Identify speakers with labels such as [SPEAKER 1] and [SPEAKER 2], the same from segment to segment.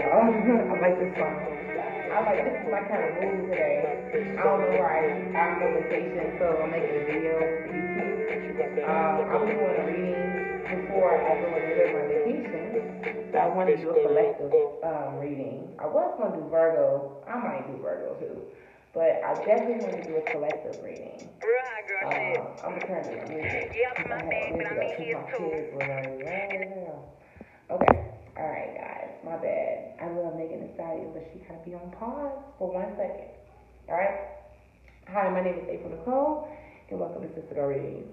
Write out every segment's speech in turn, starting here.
[SPEAKER 1] y'all. I like this song. I like this is my kind of mood today. I don't know why I'm on vacation, so I'm making a video for YouTube. I'm doing a reading before I go and enjoy my vacation. So I wanted to do a collective reading. I was going to do Virgo. I might do Virgo too. But I definitely want to do a collective reading. I'm gonna turn this music. I have music up because my kids were like, okay. Alright, guys. My bad. I love Megan Thee Stallion, but she gotta be on pause for 1 second. Alright? Hi, my name is April Nicole, and welcome to Sister Girl Readings.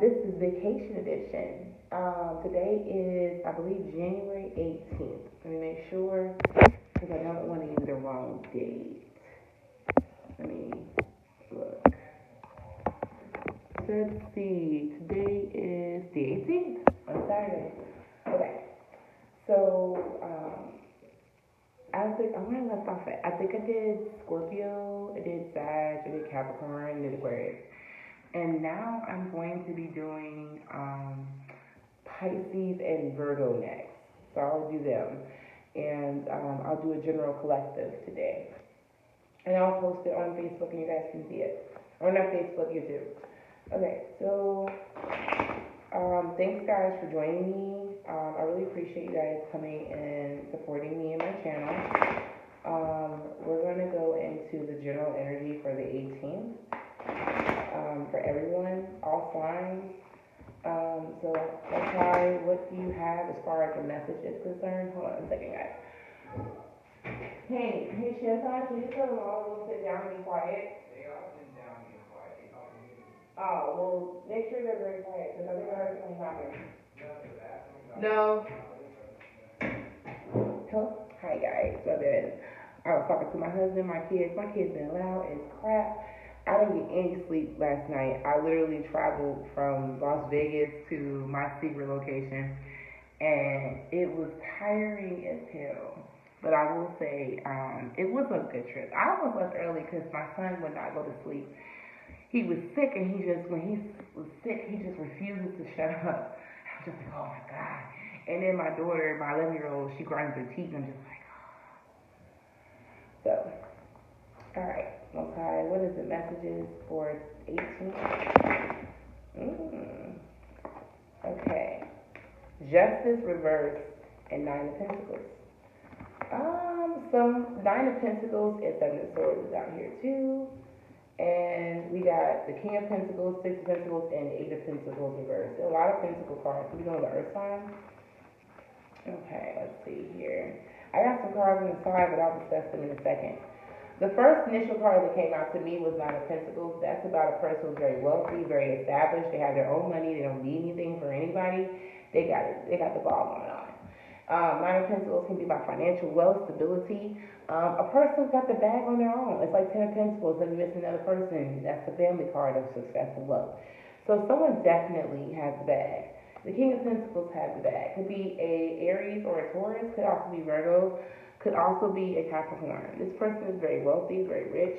[SPEAKER 1] This is Vacation Edition. Today is, I believe, January 18th. Let me make sure, because I don't want to use the wrong date. Let me look. Let's see. Today is the 18th on Saturday. Okay. So, I think I'm gonna left off it. I think I did Scorpio, I did Sag, I did Capricorn, I did Aquarius. And now I'm going to be doing Pisces and Virgo next. So I'll do them. And I'll do a general collective today. And I'll post it on Facebook and you guys can see it. Or not Facebook, YouTube. Okay, so thanks guys for joining me. I really appreciate you guys coming and supporting me in my channel. We're going to go into the general energy for the 18th. For everyone, all signs. So, okay, what do you have as far as the message is concerned? Hold on a second, guys. Hey, Shanta, can you tell them all to sit down and be quiet? They all sit down and be quiet. Oh, well, make sure they're very quiet, because I think I heard something happening. No. Hello? Hi, guys. So then, I was talking to my husband, my kids. My kids been loud as crap. I didn't get any sleep last night. I literally traveled from Las Vegas to my secret location, and it was tiring as hell. But I will say, it was a good trip. I almost left early because my son would not go to sleep. He was sick, and when he was sick, he just refuses to shut up. I was just like, oh my God. And then my daughter, my 11-year-old, she grinds her teeth, and I'm just like, oh. So, all right. Okay, what is the messages for 18? Okay. Justice reversed and 9 of Pentacles. So 9 of Pentacles and 7 of Swords is out here too. And we got the King of Pentacles, 6 of Pentacles, and 8 of Pentacles reversed. A lot of Pentacle cards. We're doing the Earth sign. Okay, let's see here. I got some cards on the side, but I'll discuss them in a second. The first initial card that came out to me was 9 of Pentacles. That's about a person who's very wealthy, very established. They have their own money. They don't need anything from anybody. They got it. They got the ball going on. 9 of Pentacles can be about financial wealth, stability. A person's got the bag on their own. It's like 10 of Pentacles. Then you miss another person. That's the family card of success and wealth. So someone definitely has the bag. The King of Pentacles has the bag. Could be a Aries or a Taurus. Could also be Virgo. Could also be a Capricorn. This person is very wealthy, very rich.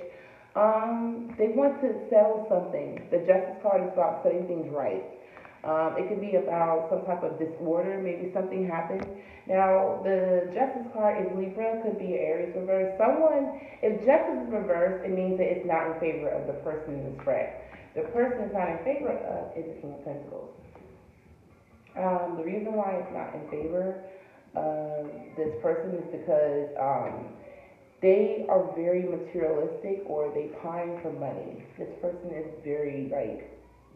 [SPEAKER 1] They want to settle something. The Justice card is about setting things right. It could be about some type of disorder. Maybe something happened. Now, the Justice card is Libra. Could be Aries reverse. If Justice is reversed, it means that it's not in favor of the person in the spread. The person it's not in favor of is the King of Pentacles. The reason why it's not in favor this person is because they are very materialistic, or they pine for money. This person is very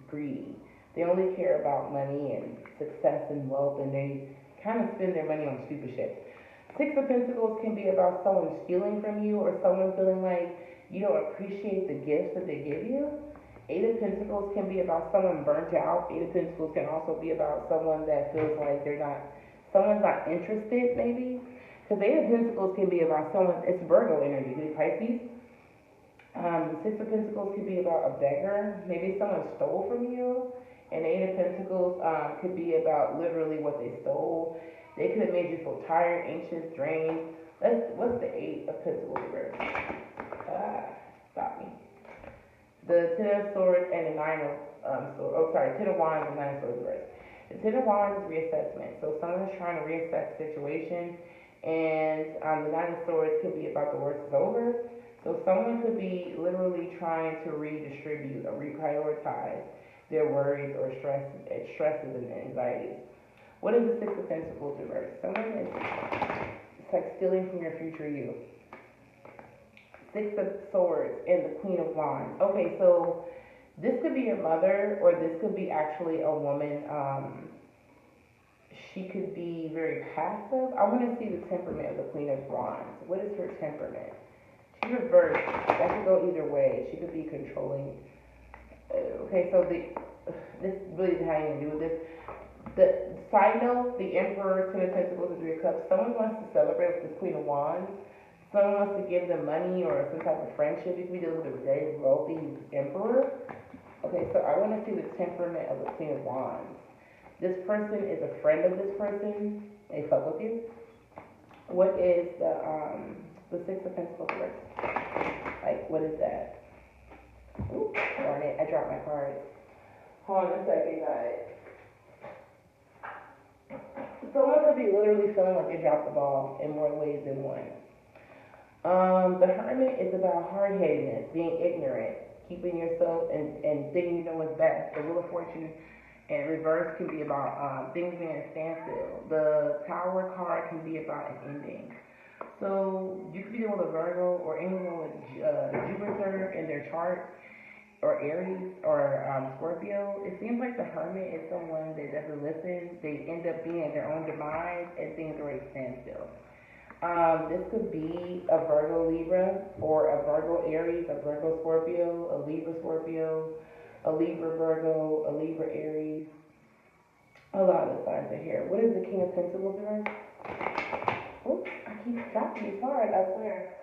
[SPEAKER 1] greedy. They only care about money and success and wealth, and they kind of spend their money on stupid shit. 6 of Pentacles can be about someone stealing from you, or someone feeling like you don't appreciate the gifts that they give you. 8 of Pentacles can be about someone burnt out. 8 of Pentacles can also be about someone that feels like someone's not interested, maybe. Because 8 of Pentacles can be about someone, it's Virgo energy, the Pisces. 6 of Pentacles could be about a beggar. Maybe someone stole from you. And 8 of Pentacles could be about literally what they stole. They could have made you feel tired, anxious, drained. What's the 8 of Pentacles reverse? Stop me. The 10 of Swords and the 9 of Swords. 10 of Wands and 9 of Swords reverse. The 10 of Wands is reassessment. So someone's trying to reassess the situation, And the Nine of Swords could be about the worst is over. So someone could be literally trying to redistribute or reprioritize their worries or stresses and anxieties. What is the Six of Pentacles reverse? Someone is, it's like stealing from your future you. Six of Swords and the Queen of Wands. Okay, so this could be your mother, or this could be actually a woman. She could be very passive. I want to see the temperament of the Queen of Wands. What is her temperament? She's reversed. That could go either way. She could be controlling. Okay, so this really doesn't have anything to do with this. The side note, the Emperor, Ten of Pentacles, and Three of Cups. Someone wants to celebrate with the Queen of Wands. Someone wants to give them money or some type of friendship. You could be dealing with a very wealthy Emperor. Okay, so I want to see the temperament of the Queen of Wands. This person is a friend of this person. They fuck with you. What is the Six of Pentacles reverse? Like, what is that? Ooh, darn it, I dropped my card. Hold on a second, guys. Someone could be literally feeling like they dropped the ball in more ways than one. The Hermit is about hard-headedness, being ignorant, keeping yourself and thinking you know what's best. The Wheel of Fortune and reverse can be about things being a standstill. The Tower card can be about an ending. So you could be dealing with a Virgo or anyone with Jupiter in their chart, or Aries or Scorpio. It seems like the Hermit is someone that doesn't listen. They end up being at their own demise and things are at a standstill. This could be a Virgo Libra, or a Virgo Aries, a Virgo Scorpio, a Libra Scorpio, a Libra Virgo, a Libra Aries. A lot of the signs are here. What is the King of Pentacles reverse? Oops, I keep dropping these cards, I swear.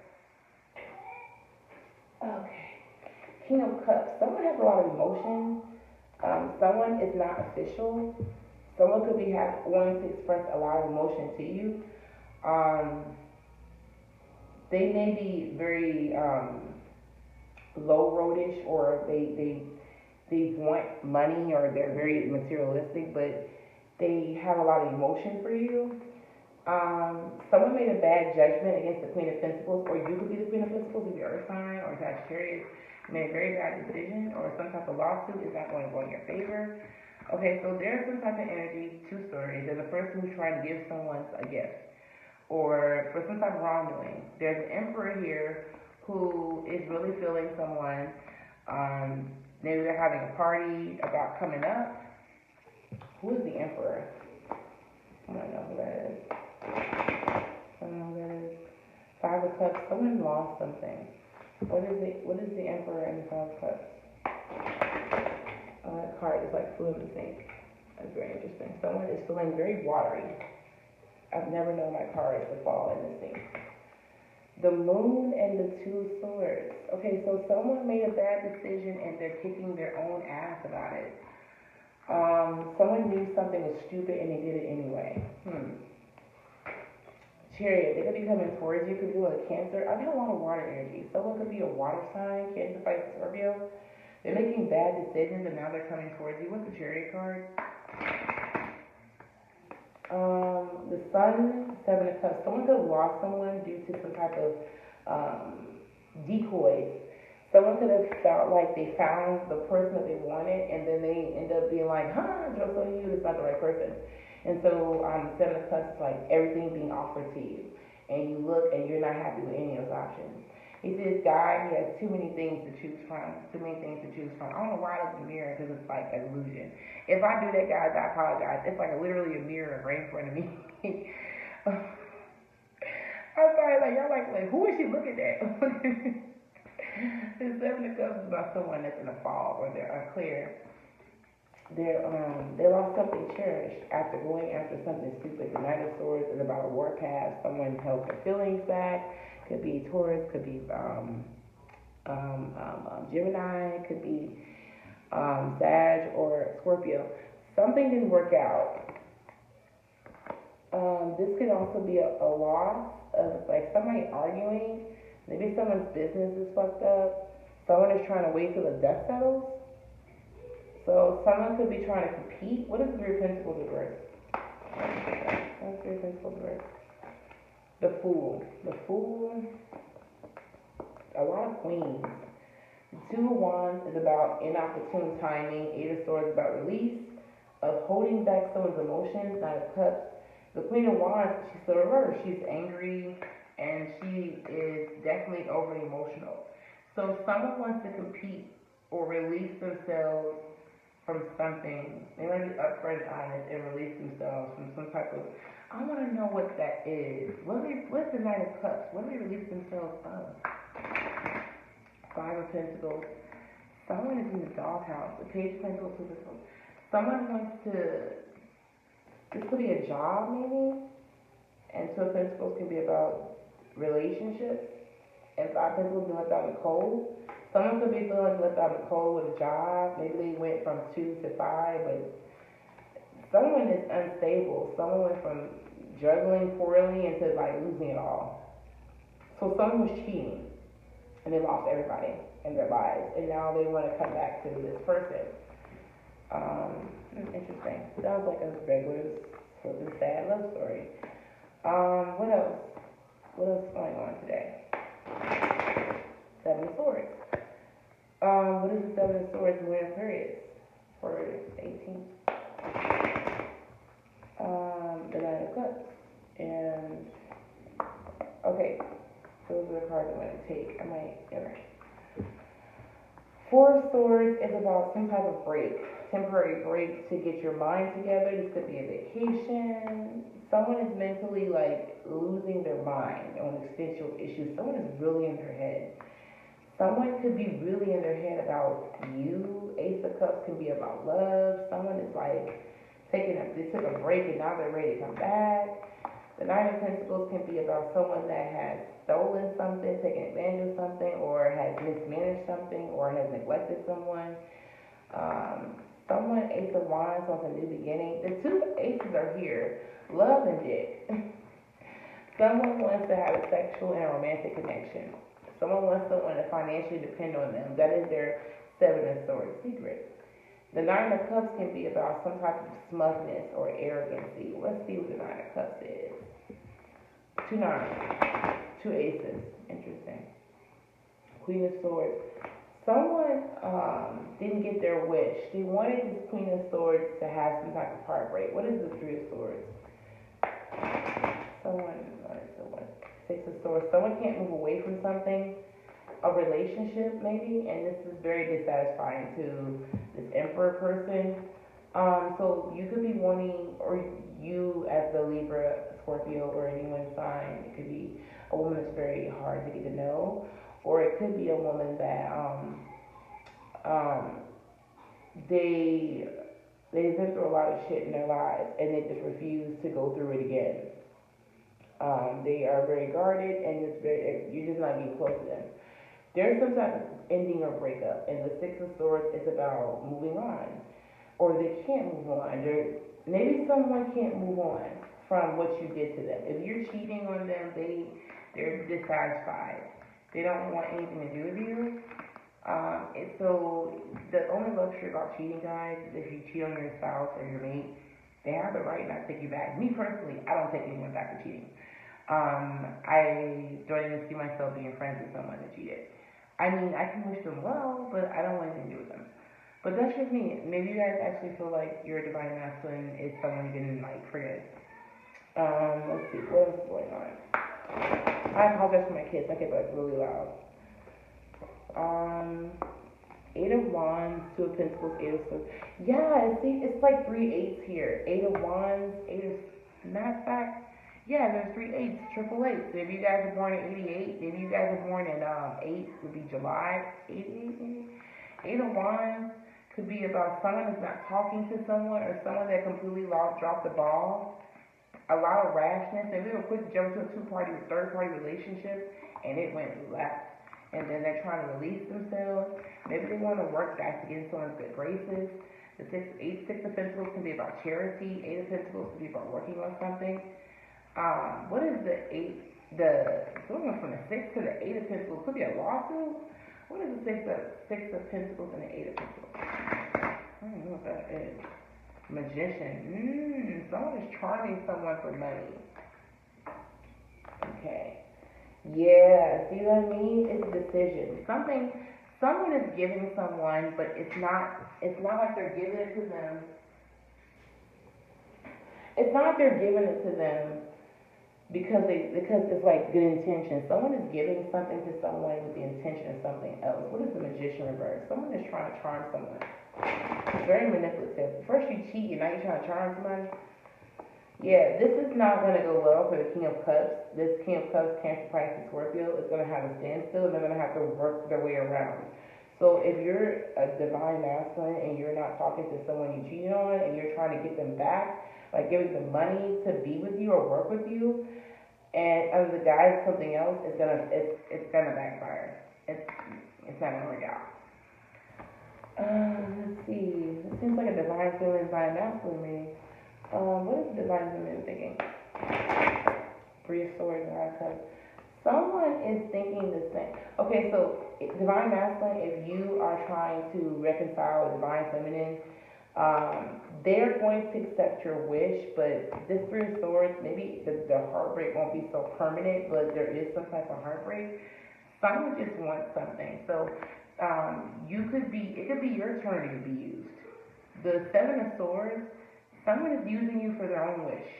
[SPEAKER 1] Okay. King of Cups. Someone has a lot of emotion. Someone is not official. Someone could be wanting to express a lot of emotion to you. They may be very low roadish, or they want money, or they're very materialistic, but they have a lot of emotion for you. Someone made a bad judgment against the Queen of Pentacles, or you could be the Queen of Pentacles if you're Earth sign or Sagittarius. Made a very bad decision, or some type of lawsuit is not going to go in your favor. Okay, so there's some type of energy, two stories. There's a person who's trying to give someone a gift, or for some type of wrongdoing. There's an Emperor here who is really feeling someone. Maybe they're having a party about coming up. Who is the Emperor? I don't know who that is. I don't know who that is. Five of Cups. Someone lost something. What is the Emperor and the Five of Cups? That card is like fluid in sync. That's very interesting. Someone is feeling very watery. I've never known my cards to fall in this thing. The Moon and the Two of Swords. Okay, so someone made a bad decision and they're kicking their own ass about it. Someone knew something was stupid and they did it anyway. Chariot, they could be coming towards you. Could be like Cancer. I get a lot of water energy. Someone could be a water sign, Cancer, Pisces, Scorpio. They're making bad decisions and now they're coming towards you. What's the Chariot card? The Sun, Seven of Cups. Someone could have lost someone due to some type of decoys. Someone could have felt like they found the person that they wanted, and then they end up being like, just so you, it's not the right person. And so the Seven of Cups is like everything being offered to you, and you look and you're not happy with any of those options. He says this guy, he has too many things to choose from. I don't know why I look in the mirror, because it's like an illusion. If I do that, guys, I apologize. It's like literally a mirror right in front of me. I'm sorry, like y'all like who is she looking at? The Seven of Cups is about someone that's in a fog, or they're unclear. They lost something cherished after going after something stupid. The Knight of Swords is about a warpath. Someone held their feelings back. Could be Taurus, could be Gemini, could be Sag or Scorpio. Something didn't work out. This could also be a loss of like somebody arguing. Maybe someone's business is fucked up. Someone is trying to wait till the dust settles. So someone could be trying to compete. What is the Three of Pentacles reverse? What's Three of Pentacles reverse? The Fool. A lot of queens. The Two of Wands is about inopportune timing. Eight of Swords is about release, of holding back someone's emotions. Nine of Cups. The Queen of Wands, she's the reverse. She's angry and she is definitely over emotional. So if someone wants to compete or release themselves from something, they might be upfront honest and release themselves from some type of, I want to know what that is. What's the Nine of Cups? What do they release themselves of? Five of Pentacles. Someone is in the doghouse. The Page of Pentacles, Two of Pentacles. Someone wants to, this could be a job maybe, and Two of Pentacles can be about relationships, and Five of Pentacles being left out in the cold. Someone could be feeling left out in the cold with a job. Maybe they went from 2 to 5, but someone is unstable. Someone went from juggling poorly into like losing it all. So someone was cheating and they lost everybody in their lives, and now they want to come back to this person. Interesting. Sounds like a regular sort of sad love story. What else? What else is going on today? Seven of Swords. What is the Seven of Swords in Lunar Aquarius for 18th? The Nine of Cups. And, okay, those are the cards I'm going to take. Okay. Four of Swords is about some type of break, temporary break to get your mind together. This could be a vacation. Someone is mentally like losing their mind on existential issues. Someone is really in their head. Someone could be really in their head about you. Ace of Cups can be about love. Someone is like they took a break and now they're ready to come back. The Nine of Pentacles can be about someone that has stolen something, taken advantage of something, or has mismanaged something, or has neglected someone. Someone, Ace of Wands, wants a new beginning. The two aces are here, love and dick. Someone wants to have a sexual and romantic connection. Someone wants someone to financially depend on them. That is their Seven of Swords secret. The Nine of Cups can be about some type of smugness or arrogancy. Let's see what the Nine of Cups is. Two nines, two aces. Interesting. Queen of Swords. Someone didn't get their wish. They wanted this Queen of Swords to have some type of heartbreak. What is the Three of Swords? Six of Swords. Someone can't move away from something, a relationship maybe, and this is very dissatisfying to this Emperor person. So you could be wanting, or you as the Libra, Scorpio, or anyone sign, it could be a woman that's very hard to get to know, or it could be a woman that they've been through a lot of shit in their lives and they just refuse to go through it again. They are very guarded, and you're just not being close to them. There's some type of ending or breakup, and the Six of Swords is about moving on, or they can't move on. Maybe someone can't move on from what you did to them. If you're cheating on them, they're dissatisfied. They don't want anything to do with you. And so the only luxury about cheating, guys, is if you cheat on your spouse or your mate, they have the right not to take you back. Me personally, I don't take anyone back for cheating. I don't even see myself being friends with someone that cheated. I mean, I can wish them well, but I don't want anything to do with them. But that's just me. Maybe you guys actually feel like your divine masculine is someone you didn't like for good. Let's see, what else is going on? I apologize for my kids. My kids are like really loud. Eight of Wands, Two of Pentacles, Eight of Swords. Yeah, see, it's like 3 8s here. Eight of Wands, matter of fact, yeah, there's 3 8s, triple 8. So if you guys are born in 88, if you guys are born in 8, would be July 88 maybe. Eight of Wands could be about someone that's not talking to someone, or someone that completely dropped the ball. A lot of rashness. Maybe they were quick to jump to a third-party relationship, and it went left. And then they're trying to release themselves. Maybe they want to work back to get into someone's good graces. The Six of Pentacles can be about charity. Eight of Pentacles can be about working on something. What is the eight? Going from the 6 to the 8 of Pentacles could be a lawsuit. What is the six of Pentacles and the 8 of Pentacles? I don't know what that is. Magician. Someone is charming someone for money. Okay. Yeah, see what I mean? It's a decision. Someone is giving someone, but it's not like they're giving it to them. It's not like they're giving it to them because it's like good intention. Someone is giving something to someone with the intention of something else. What is the magician reverse? Someone is trying to charm someone. It's very manipulative. First you cheat and now you're trying to charm somebody. Yeah, this is not going to go well for the King of Cups. This King of Cups, Cancer, Pisces, Scorpio is going to have a standstill and they're going to have to work their way around. So if you're a divine masculine and you're not talking to someone you cheated on and you're trying to get them back, like giving them money to be with you or work with you, and under the guise of something else, it's gonna backfire. It's not gonna work out. Let's see. It seems like a divine feeling, divine masculine meaning. What is divine feminine thinking? Three of Swords and High Cups. Someone is thinking the same. Okay, so divine masculine, if you are trying to reconcile with divine feminine, they're going to accept your wish, but this Three of Swords, maybe the heartbreak won't be so permanent, but there is some type of heartbreak. Someone just wants something. So it could be your turn to be used. The Seven of Swords, someone is using you for their own wish.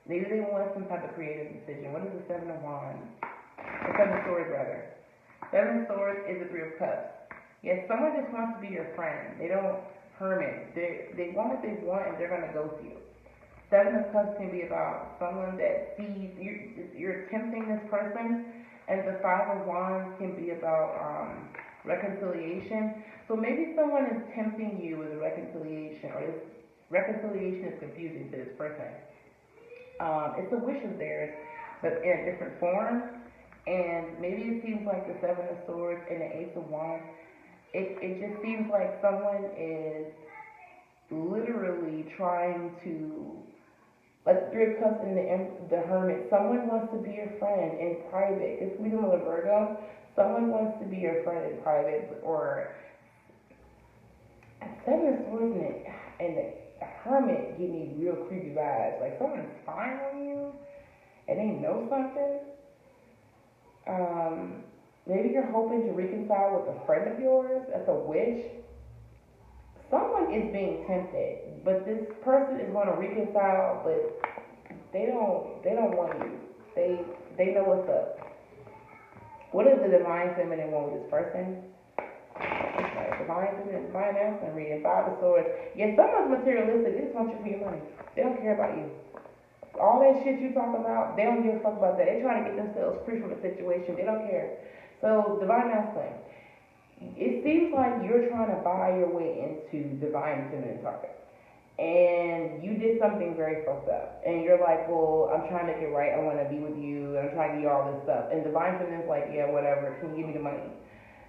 [SPEAKER 1] Maybe they want some type of creative decision. What is the Seven of Wands? The Seven of Swords, rather. Seven of Swords is the Three of Cups. Yes, someone just wants to be your friend. They don't hermit. They want what they want and they're going to ghost you. Seven of Cups can be about someone that sees, you're tempting this person, and the Five of Wands can be about reconciliation. So maybe someone is tempting you with a reconciliation, or this reconciliation is confusing to this person. It's a wish of theirs, but in a different form. And maybe it seems like the Seven of Swords and the Ace of Wands. It just seems like someone is literally trying to, like Three of Cups and the Hermit. Someone wants to be your friend in private. It's legal with Virgo. Someone wants to be your friend in private, or Seven of Swords and the Hermit give me real creepy vibes. Like someone's spying on you and they know something. Maybe you're hoping to reconcile with a friend of yours. That's a wish. Someone is being tempted, but this person is going to reconcile, but they don't want you. They know what's up. What is the divine feminine want with this person? Divine feminine, divine masculine reading. Five of Swords. Yeah, someone's materialistic. They just want you for your money. They don't care about you. All that shit you talk about, they don't give a fuck about that. They're trying to get themselves free from a situation. They don't care. So, divine masculine. It seems like you're trying to buy your way into divine feminine target. And you did something very fucked up. And you're like, well, I'm trying to get right. I want to be with you. And I'm trying to give you all this stuff. And divine feminine's like, yeah, whatever. Can you give me the money?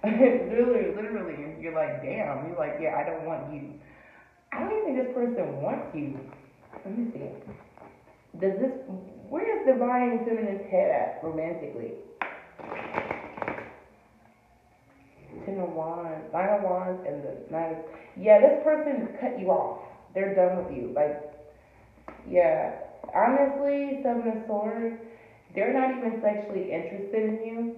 [SPEAKER 1] literally, you're like, damn. You're like, yeah, I don't want you. I don't even think this person wants you. Let me see. Where is divine feminine's head at romantically? Ten of Wands, Nine of Wands, and the Nine of... Yeah, this person cut you off. They're done with you. Like, yeah. Honestly, Seven of Swords, they're not even sexually interested in you.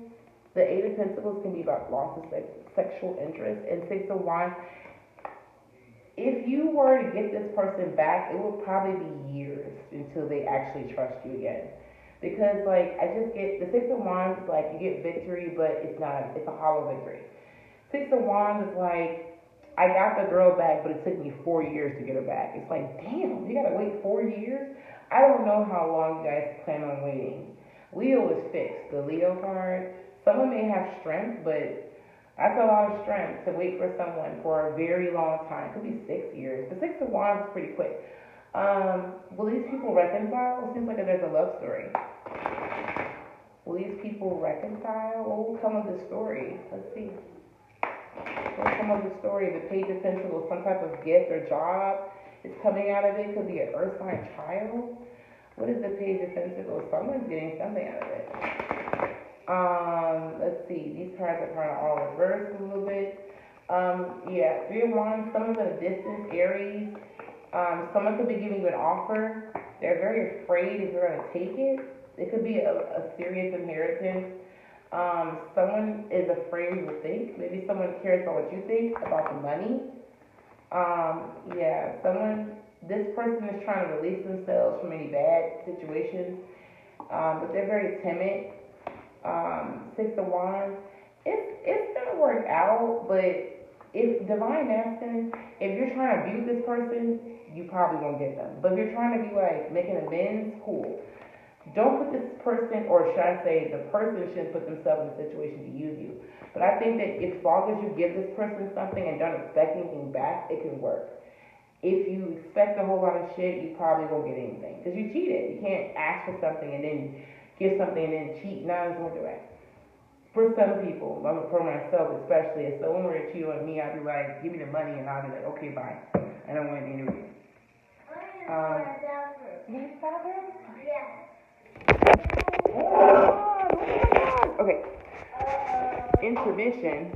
[SPEAKER 1] The Eight of Pentacles can be about loss of sexual interest. And Six of Wands, if you were to get this person back, it would probably be years until they actually trust you again. Because, like, I just get... The Six of Wands is like, you get victory, but it's a hollow victory. Six of Wands is like, I got the girl back, but it took me 4 years to get her back. It's like, damn, you gotta wait 4 years? I don't know how long you guys plan on waiting. Leo is fixed, the Leo card. Someone may have strength, but that's a lot of strength to wait for someone for a very long time. It could be 6 years. The Six of Wands is pretty quick. Will these people reconcile? It seems like there's a love story. Will these people reconcile? What will come of the story? Let's see. What will come of the story? The Page of Pentacles, some type of gift or job is coming out of it. Could be an earth sign child. What is the Page of Pentacles? Someone's getting something out of it. Let's see. These cards are kind of all reversed a little bit. Yeah, Three of Wands. Someone's in a distance, Aries. Someone could be giving you an offer. They're very afraid if you're going to take it. It could be a serious inheritance. Someone is afraid you think. Maybe someone cares about what you think about the money. Yeah, this person is trying to release themselves from any bad situations, but they're very timid. Six of Wands, it's gonna work out, but if divine masculine, if you're trying to abuse this person, you probably won't get them. But if you're trying to be like making amends, cool. Don't put this person, or should I say, the person shouldn't put themselves in a situation to use you. But I think that as long as you give this person something and don't expect anything back, it can work. If you expect a whole lot of shit, you probably won't get anything because you cheated. You can't ask for something and then give something and then cheat. Now it's going to do it. For some people, for myself especially, if someone were to cheat on me, I'd be like, give me the money, and I'd be like, okay, bye. I don't want anything to do. You need the bathroom?
[SPEAKER 2] Yes.
[SPEAKER 1] Okay. Intermission.